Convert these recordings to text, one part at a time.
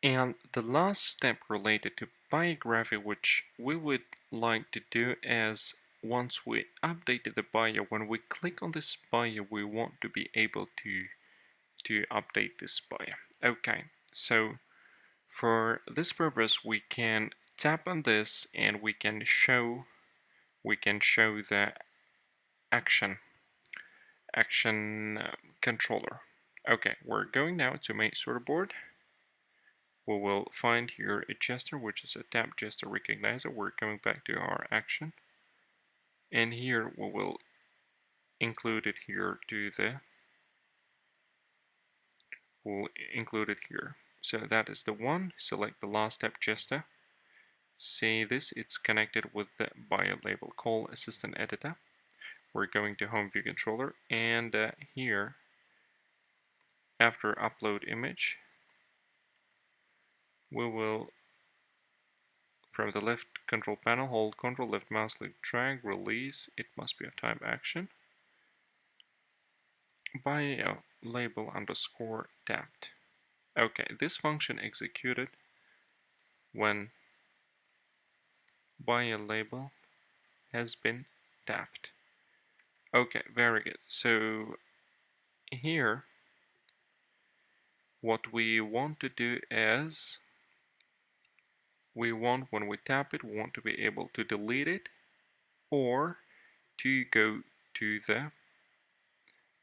And the last step related to biography, which we would like to do, is once we updated the bio, when we click on this bio, we want to be able to update this bio. Okay, so for this purpose, we can tap on this and we can show the action controller. Okay, we're going now to main sorter board. We will find here a gesture, which is a tap gesture recognizer. We're going back to our action, and here we will include it here we'll include it here. So that is the one. Select the last tap gesture. See this, it's connected with the bio label. Call assistant editor. We're going to home view controller, and here after upload image, we will from the left control panel hold control left mouse click drag release. It must be a type action. Bio label underscore tapped. Okay, this function executed when bio label has been tapped. Okay, very good. So here what we want to do is when we tap it, we want to be able to delete it or to go to the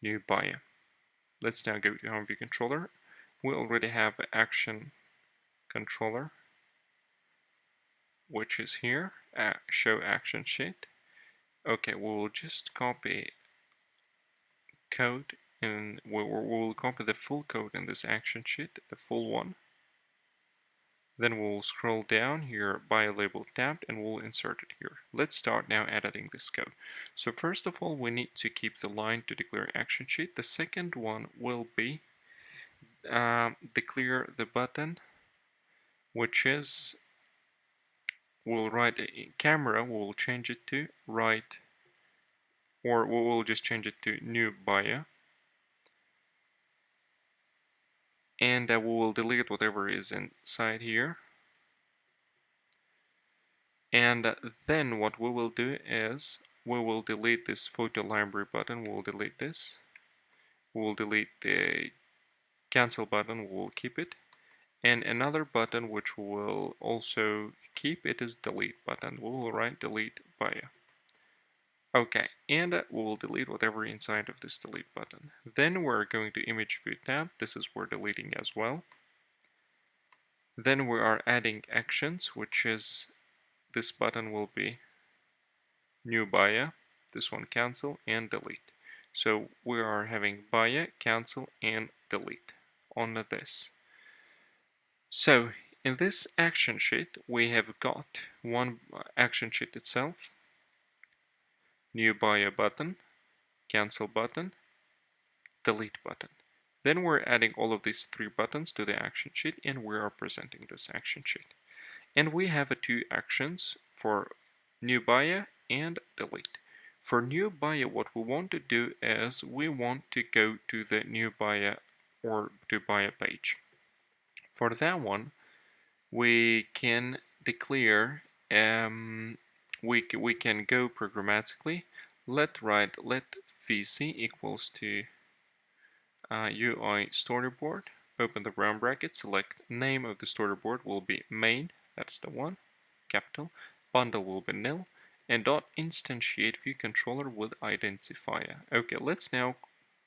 new bio. Let's now go to home view controller. We already have an action controller, which is here, show action sheet. Okay, we will just copy code and we'll copy the full code in this action sheet, the full one. Then we'll scroll down here, bio label tabbed, and we'll insert it here. Let's start now editing this code. So first of all, we need to keep the line to declare action sheet. The second one will be declare the button, which is, we'll write a camera, we'll change it to write, or we'll just change it to new bio. And we will delete whatever is inside here. And then what we will do is we will delete this photo library button. We'll delete this. We'll delete the cancel button. We'll keep it. And another button which we'll also keep, it is delete button. We will write delete bio. Okay, and we will delete whatever inside of this delete button. Then we're going to image view tab. This is where deleting as well. Then we are adding actions, which is this button will be new bio, this one cancel and delete. So we are having bio, cancel and delete on this. So in this action sheet we have got one action sheet itself, new bio button, cancel button, delete button. Then we're adding all of these three buttons to the action sheet and we are presenting this action sheet. And we have two actions for new bio and delete. For new bio, what we want to do is we want to go to the new bio or to bio page. For that one, we can declare we can go programmatically. Let vc equals to UI storyboard. Open the round bracket. Select name of the storyboard will be main. That's the one. Capital. Bundle will be nil. And dot instantiate view controller with identifier. Okay, let's now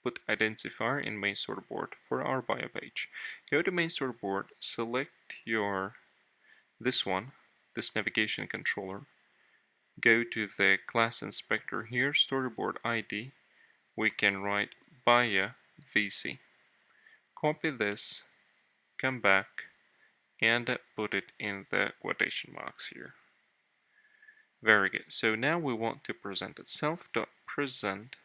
put identifier in main storyboard for our bio page. Go to main storyboard, select this navigation controller. Go to the class inspector here, storyboard ID. We can write bio VC. Copy this, come back, and put it in the quotation marks here. Very good. So now we want to present itself. Present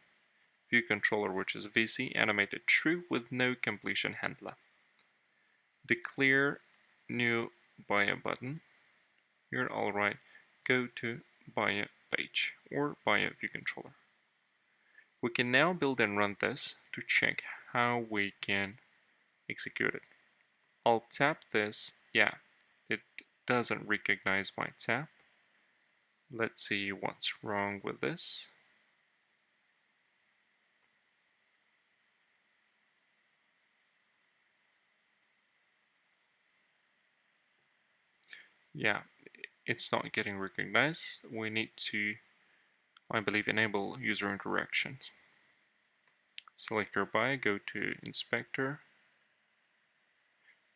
view controller, which is VC animated true with no completion handler. Declare new bio button. Here I'll write go to bio page or bio view controller. We can now build and run this to check how we can execute it. I'll tap this yeah, it doesn't recognize WhatsApp. Let's see what's wrong with this. Yeah, it's not getting recognized. We need to, I believe, enable user interactions. Select your buy, go to inspector,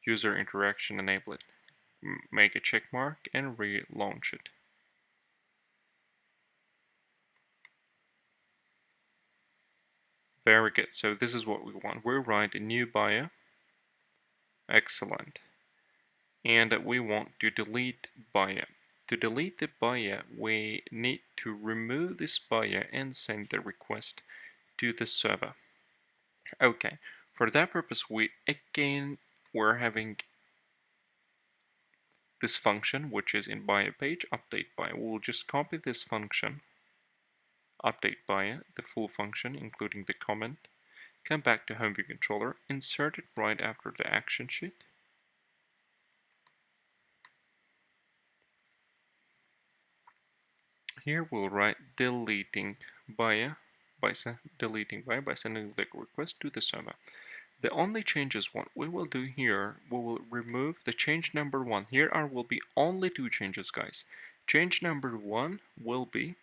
user interaction, enable it. Make a check mark and relaunch it. Very good. So this is what we want. We write a new buyer. Excellent. And we want to delete buyer. To delete the buyer, we need to remove this buyer and send the request to the server. Okay, for that purpose, we're having this function, which is in buyer page, update buyer. We'll just copy this function, update buyer, the full function, including the comment, come back to home view controller, insert it right after the action sheet. Here we'll write deleting buyer by sending the request to the server. The only changes what we will do here, we will remove the change number 1. Here will be only 2 changes, guys. Change number 1 will be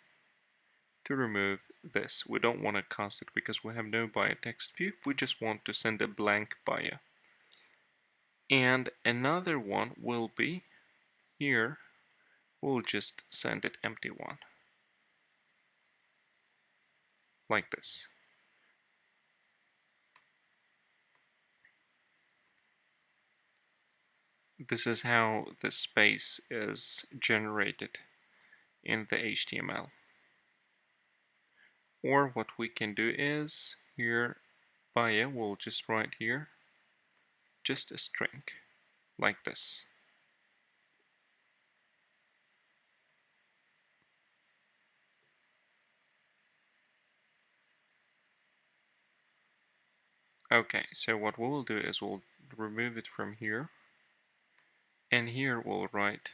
to remove this. We don't want to cast it because we have no buyer text view. We just want to send a blank buyer. And another one will be here. We'll just send it empty one. Like this. This is how the space is generated in the HTML. Or what we can do is here buyer, we'll just write here just a string like this. Okay, so what we will do is we'll remove it from here, and here we'll write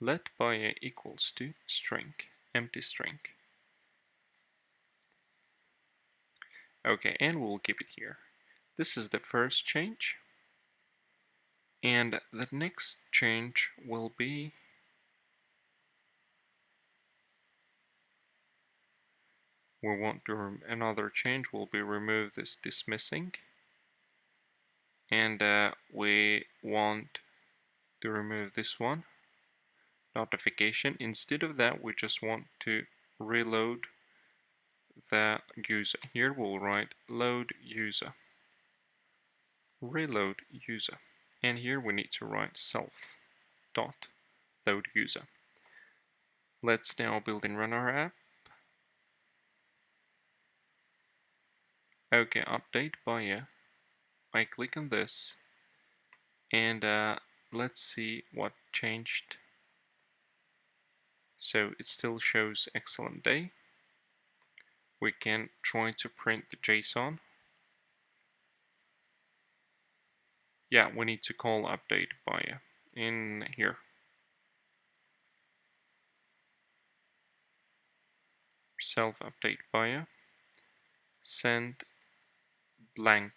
let buyer equals to string, empty string. Okay, and we'll keep it here. This is the first change, and the next change will be we want to another change will be remove this dismissing, and we want to remove this one notification. Instead of that, we just want to reload the user. Here we'll write load user, reload user, and here we need to write self dot load user. Let's now build and run our app. Okay, update buyer. I click on this, and let's see what changed. So it still shows excellent day. We can try to print the JSON. Yeah, we need to call update buyer in here. Self update buyer, send blank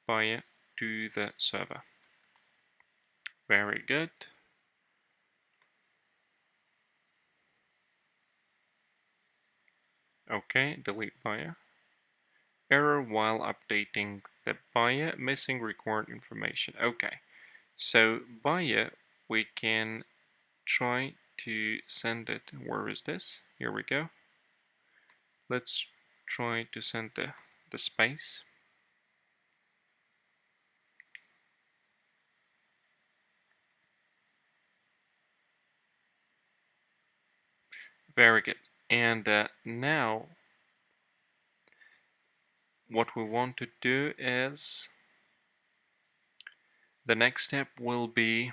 buyer to the server. Very good. Okay, delete buyer. Error while updating the buyer, missing required information. Okay, so buyer, we can try to send it. Where is this? Here we go. Let's try to send the space. Very good. And now what we want to do is the next step will be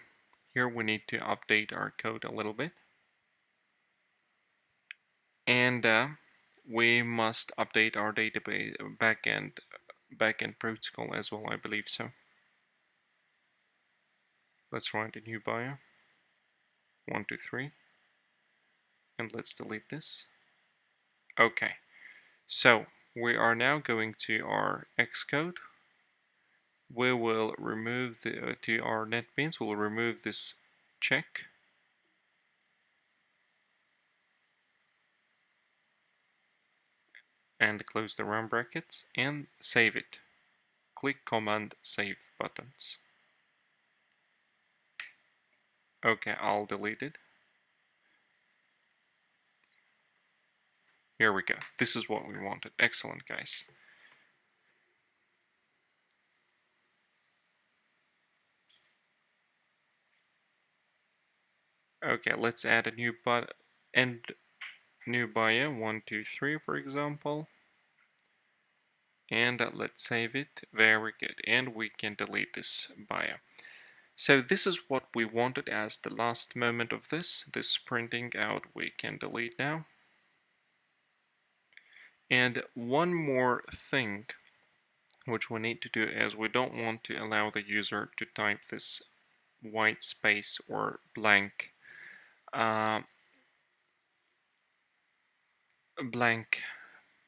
here we need to update our code a little bit, and we must update our database backend protocol as well, I believe so. Let's write a new bio. 1, 2, 3. And let's delete this. Okay. So we are now going to our Xcode. We will remove to our NetBeans, we'll remove this check. And close the round brackets and save it. Click Command Save buttons. Okay, I'll delete it. Here we go. This is what we wanted. Excellent, guys. Okay, let's add a new new bio 1, 2, 3, for example. And let's save it. Very good. And we can delete this bio. So this is what we wanted as the last moment of this printing out we can delete now. And one more thing which we need to do is we don't want to allow the user to type this white space or blank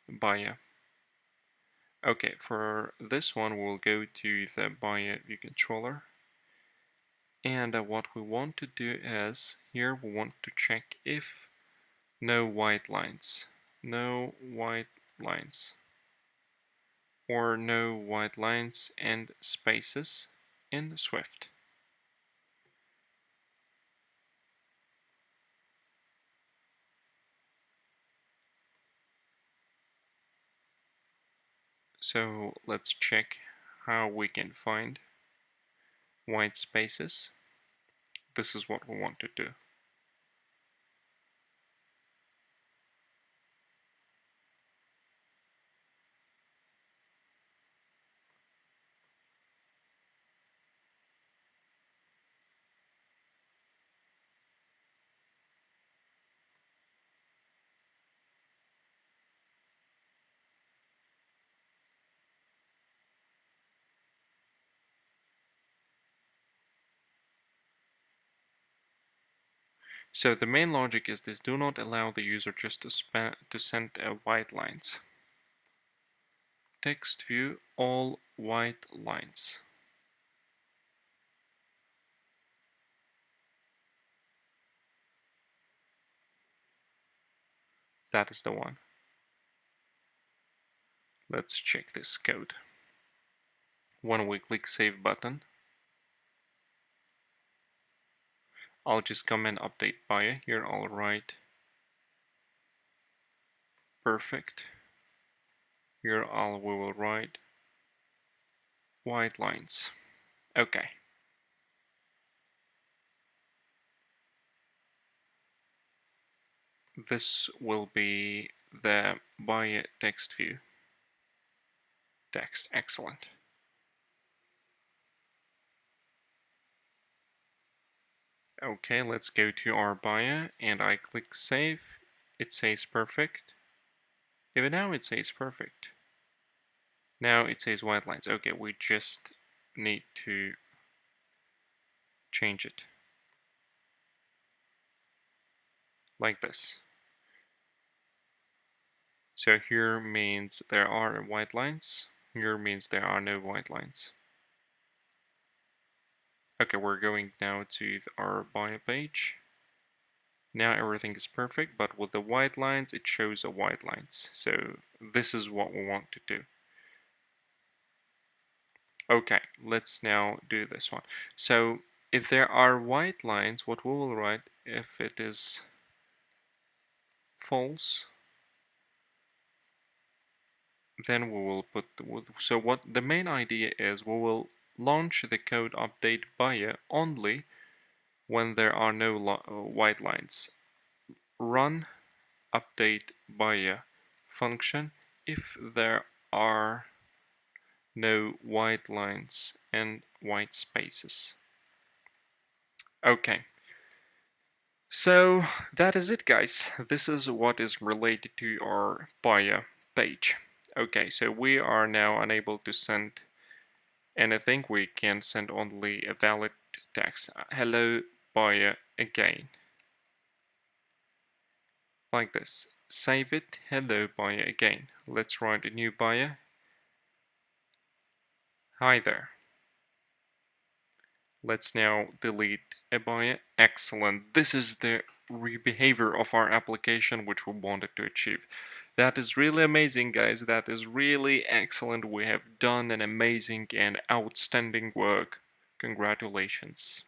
bio. Okay, for this one we'll go to the bio view controller, and what we want to do is here we want to check if no white lines or no white lines and spaces in Swift. So let's check how we can find white spaces. This is what we want to do. So the main logic is this: do not allow the user just to send white lines. Text view all white lines. That is the one. Let's check this code. When we click Save button, I'll just come and update bio. Here I'll write perfect. Here we will write white lines. Okay. This will be the bio text view. Text, excellent. Okay, let's go to our bio and I click save. It says perfect. Even now it says perfect. Now it says white lines. Okay, we just need to change it. Like this. So here means there are white lines. Here means there are no white lines. Okay, we're going now to our bio page. Now everything is perfect, but with the white lines, it shows the white lines. So this is what we want to do. Okay, let's now do this one. So if there are white lines, what we will write, if it is false, then we will put so what the main idea is, we will launch the code update bio only when there are no white lines. Run update bio function if there are no white lines and white spaces. Okay, so that is it, guys. This is what is related to our bio page. Okay, so we are now unable to send anything. We can send only a valid text. Hello buyer again. Like this. Save it. Hello buyer again. Let's write a new buyer. Hi there. Let's now delete a buyer. Excellent. This is the behavior of our application which we wanted to achieve. That is really amazing, guys. That is really excellent. We have done an amazing and outstanding work. Congratulations.